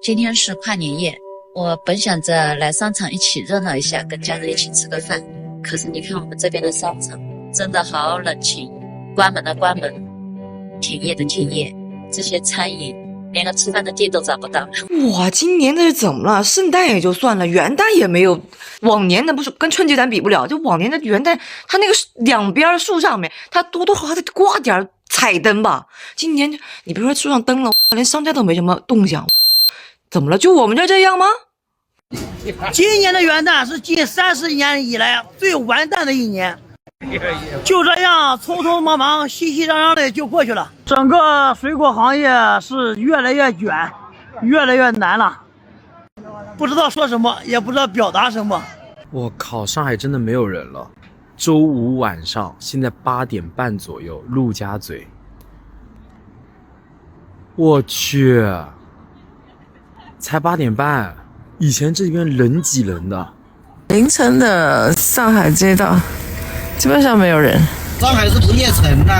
今天是跨年夜，我本想着来商场一起热闹一下，跟家人一起吃个饭。可是你看我们这边的商场真的好冷清，关门的关门，停业的停业，这些餐饮连个吃饭的地都找不到了。哇，今年这是怎么了？圣诞也就算了，元旦也没有。往年的不是跟春节咱比不了，就往年的元旦，它那个两边树上面，它多多少少得挂点彩灯吧。今年你别说树上灯了，连商家都没什么动向。怎么了？就我们这样吗？今年的元旦是近30年以来最完蛋的一年，就这样匆匆忙忙、熙熙攘攘的就过去了。整个水果行业是越来越卷，越来越难了，不知道说什么，也不知道表达什么。我靠，上海真的没有人了。周五晚上，现在8点半左右，陆家嘴。我去，才8点半，以前这边人挤人的。凌晨的上海街道基本上没有人。上海是不夜城的，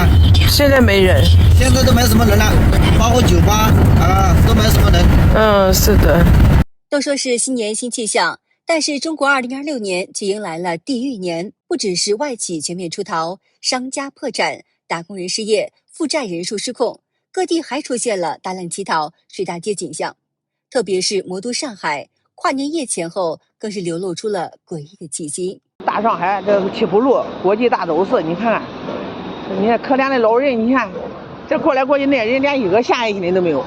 现在没人，现在都没什么人了，包括酒吧啊都没什么人。是的。都说是新年新气象，但是中国2026年却迎来了地狱年，不只是外企全面出逃，商家破产，打工人失业，负债人数失控，各地还出现了大浪乞讨、睡大街景象。特别是魔都上海，跨年夜前后更是流露出了诡异的气息。大上海这个七浦路国际大都市，你看可怜的老人，你看这过来过去那人连一个下一个人都没有，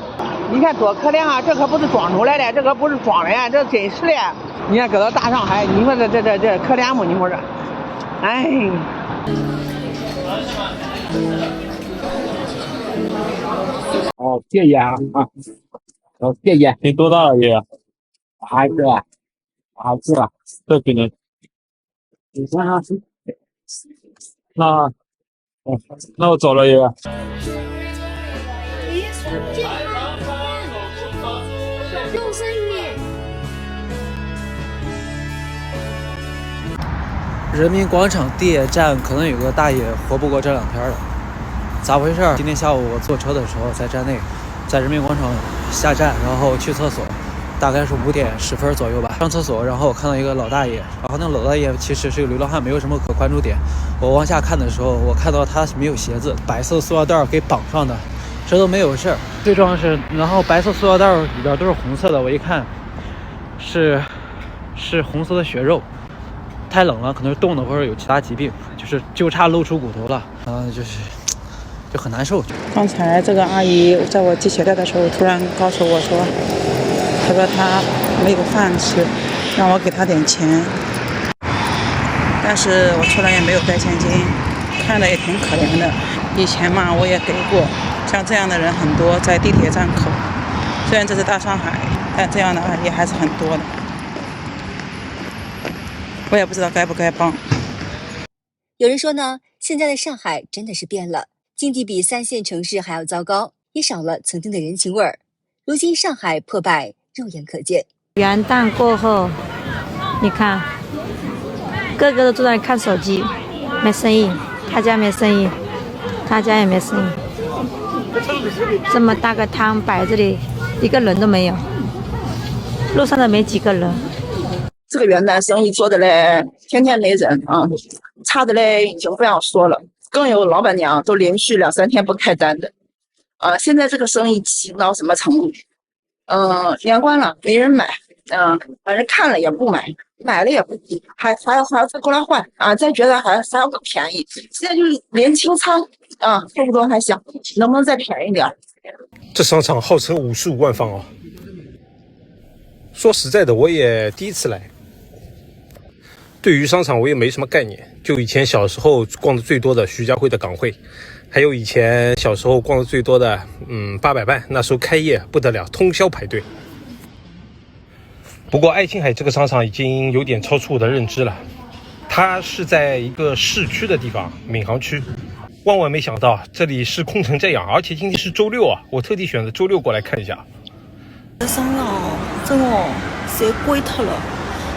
你看多可怜啊！这可不是装出来的，这可不是装的，这真实的。你看搁到大上海，你说这可怜不？你说这，哎。哦，谢谢啊。哦，谢谢。你多大了爷？孩子，这给你。你看啊，那我走了爷。人民广场地铁站可能有个大爷活不过这2天了，咋回事？今天下午我坐车的时候在站内，在人民广场下站，然后去厕所，大概是5点10分左右吧。上厕所，然后我看到一个老大爷，然后那个老大爷其实是个流浪汉，没有什么可关注点。我往下看的时候，我看到他没有鞋子，白色塑料袋给绑上的，这都没有事儿。最重要是，然后白色塑料袋里边都是红色的，我一看是红色的血肉。太冷了，可能是冻的，或者有其他疾病，就差露出骨头了，就很难受。刚才这个阿姨在我系鞋带的时候，突然告诉我说，她说她没有饭吃，让我给她点钱，但是我出来也没有带现金，看着也挺可怜的。以前嘛我也给过，像这样的人很多，在地铁站口，虽然这是大上海，但这样的阿姨还是很多的。我也不知道该不该帮。有人说呢，现在的上海真的是变了，经济比3线城市还要糟糕，也少了曾经的人情味儿。如今上海破败肉眼可见。元旦过后，你看，个个都坐在那里看手机，没生意，他家没生意，他家也没生意。这么大个摊摆这里，一个人都没有，路上都没几个人。这个元旦生意做的嘞，天天没人啊，差的嘞就不要说了，更有老板娘都连续2、3天不开单的，现在这个生意起到什么程度？年关了没人买，反正看了也不买，买了也不低，还要再过来换啊，再觉得还要更便宜。现在就是连清仓啊，动不动还想能不能再便宜点。这商场号称55万方哦，说实在的，我也第一次来。对于商场我也没什么概念，就以前小时候逛的最多的徐家汇的港汇，还有以前小时候逛的最多的800伴，那时候开业不得了，通宵排队。不过爱琴海这个商场已经有点超出我的认知了，它是在一个市区的地方，闵行区。万万没想到这里是空成这样，而且今天是周六啊，我特地选择周六过来看一下。这商场真的侪贵脱了，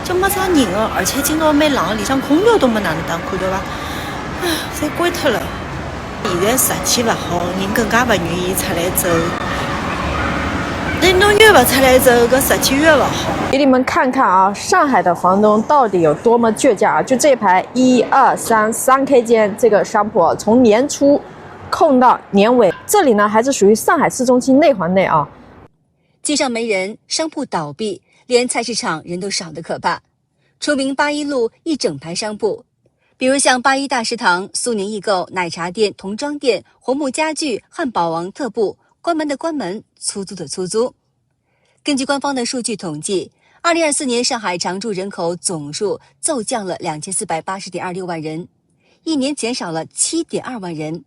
就没啥人了，而且今朝蛮冷，里向空调都没哪能打，看到伐？哎，侪贵脱了。现在实体勿好，人更加勿愿意出来走，人6月吧才来这个17月吧。给你们看看啊，上海的房东到底有多么倔强啊！就这排1、2、3K 间这个商铺，从年初空到年尾，这里呢还是属于上海市中心内环内啊。街上没人，商铺倒闭，连菜市场人都少得可怕。出名8一路一整排商铺，比如像8一大食堂、苏宁易购、奶茶店、童装店、红木家具、汉堡王特步，关门的关门，出租的出租。根据官方的数据统计，2024年上海常住人口总数骤降了2480.26万人，一年减少了7.2万人，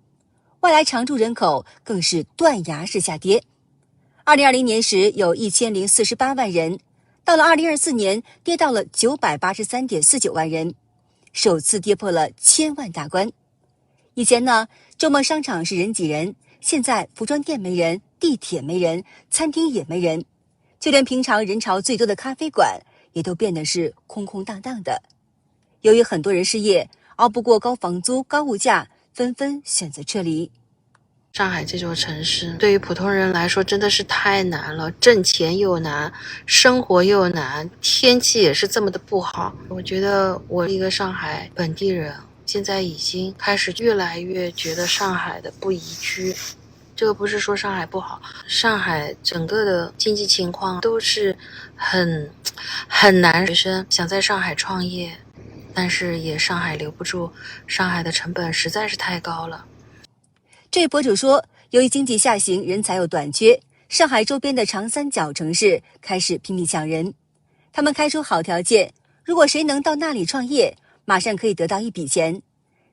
外来常住人口更是断崖式下跌。2020年时有1048万人，到了2024年跌到了983.49万人，首次跌破了1000万大关。以前呢，周末商场是人挤人，现在服装店没人，地铁没人，餐厅也没人，就连平常人潮最多的咖啡馆也都变得是空空荡荡的。由于很多人失业，熬不过高房租、高物价，纷纷选择撤离。上海这座城市对于普通人来说真的是太难了，挣钱又难，生活又难，天气也是这么的不好。我觉得我一个上海本地人，现在已经开始越来越觉得上海的不宜居。这个不是说上海不好，上海整个的经济情况都是很难。学生想在上海创业，但是也上海留不住，上海的成本实在是太高了。这位博主说，由于经济下行，人才又短缺，上海周边的长三角城市开始拼命抢人。他们开出好条件，如果谁能到那里创业，马上可以得到一笔钱，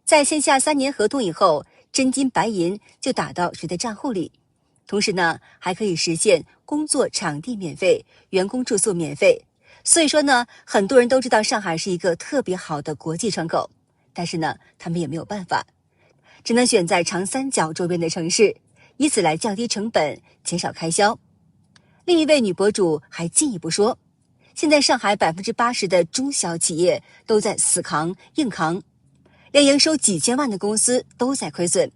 在线下3年合同以后，真金白银就打到谁的账户里。同时呢，还可以实现工作场地免费，员工住宿免费。所以说呢，很多人都知道上海是一个特别好的国际窗口，但是呢，他们也没有办法，只能选在长三角周边的城市，以此来降低成本，减少开销。另一位女博主还进一步说，现在上海80%的中小企业都在死扛硬扛，连营收几千万的公司都在亏损。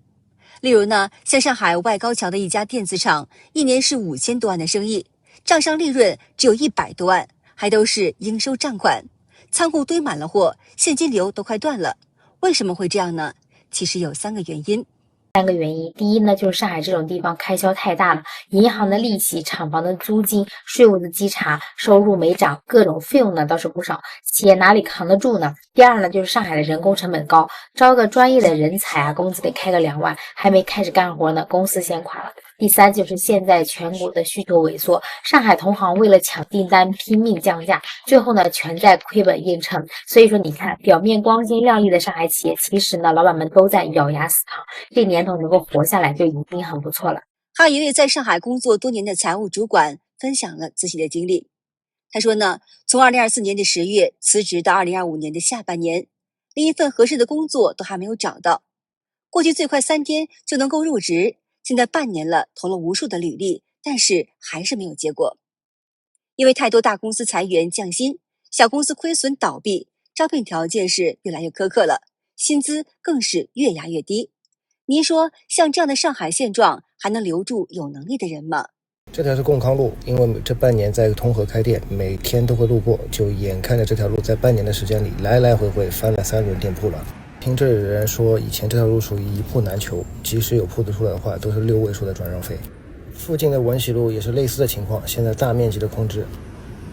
例如呢，像上海外高桥的一家电子厂，一年是5000多万的生意，账上利润只有100多万，还都是应收账款，仓库堆满了货，现金流都快断了。为什么会这样呢？其实有3个原因。3个原因，第一呢，就是上海这种地方开销太大了，银行的利息、厂房的租金、税务的稽查，收入没涨，各种费用呢倒是不少，企业哪里扛得住呢？第二呢，就是上海的人工成本高，招个专业的人才啊，工资得开个2万，还没开始干活呢，公司先垮了。第三就是现在全国的需求萎缩，上海同行为了抢订单拼命降价，最后呢全在亏本硬撑。所以说你看，表面光鲜亮丽的上海企业，其实呢老板们都在咬牙死扛，这年头能够活下来就已经很不错了。还有一位在上海工作多年的财务主管分享了自己的经历。他说呢，从2024年的10月辞职到2025年的下半年，连一份合适的工作都还没有找到。过去最快3天就能够入职，现在半年了，投了无数的履历，但是还是没有结果。因为太多大公司裁员降薪，小公司亏损倒闭，招聘条件是越来越苛刻了，薪资更是越压越低。您说像这样的上海现状，还能留住有能力的人吗？这条是贡康路，因为这半年在通河开店，每天都会路过，就眼看着这条路在半年的时间里来来回回翻了3轮店铺了。听这里的人说，以前这条路属于一铺难求，即使有铺子出来的话，都是6位数的转让费。附近的文喜路也是类似的情况，现在大面积的空置。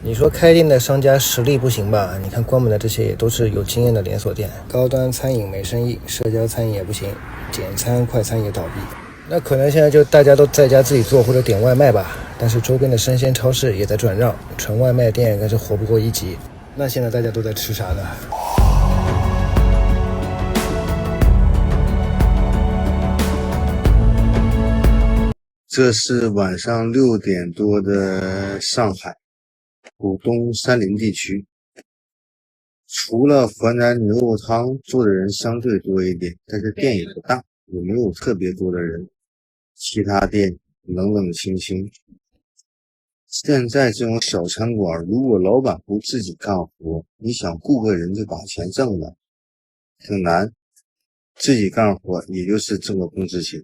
你说开店的商家实力不行吧？你看关门的这些也都是有经验的连锁店，高端餐饮没生意，社交餐饮也不行，简餐快餐也倒闭。那可能现在就大家都在家自己做或者点外卖吧，但是周边的生鲜超市也在转让，纯外卖店更是活不过1级。那现在大家都在吃啥呢？这是晚上6点多的上海浦东山林地区，除了河南牛肉汤做的人相对多一点，但是店也不大，也没有特别多的人，其他店冷冷清清。现在这种小餐馆，如果老板不自己干活，你想雇个人就把钱挣了，挺难。自己干活也就是挣个工资钱。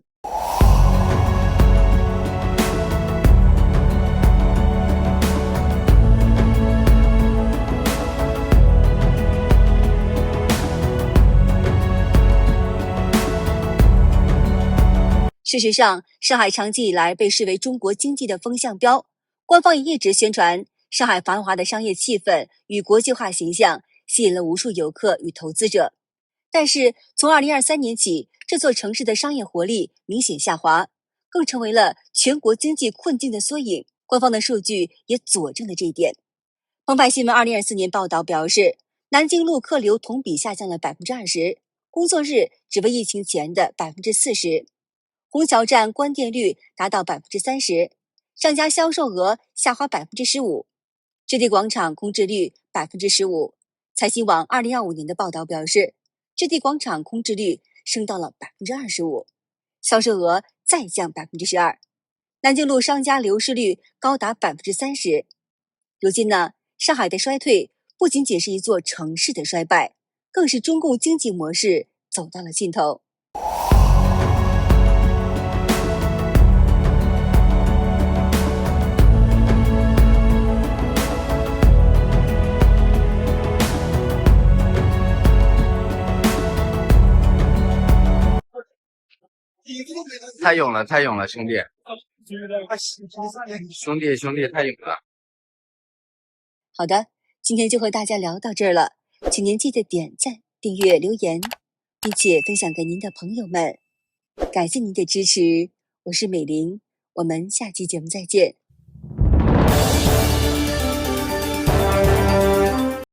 事实上，上海长期以来被视为中国经济的风向标，官方也一直宣传上海繁华的商业气氛与国际化形象吸引了无数游客与投资者。但是，从2023年起，这座城市的商业活力明显下滑，更成为了全国经济困境的缩影。官方的数据也佐证了这一点。澎湃新闻2024年报道表示，南京路客流同比下降了20%，工作日只为疫情前的40%。虹桥站关店率达到30%，商家销售额下滑15%，置地广场空置率15%。财新网2025年的报道表示，置地广场空置率升到了25%，销售额再降12%。南京路商家流失率高达30%。如今呢，上海的衰退不仅仅是一座城市的衰败，更是中共经济模式走到了尽头。太勇了，太勇了，兄弟！兄弟，太勇了！好的，今天就和大家聊到这儿了，请您记得点赞、订阅、留言，并且分享给您的朋友们。感谢您的支持，我是美玲，我们下期节目再见。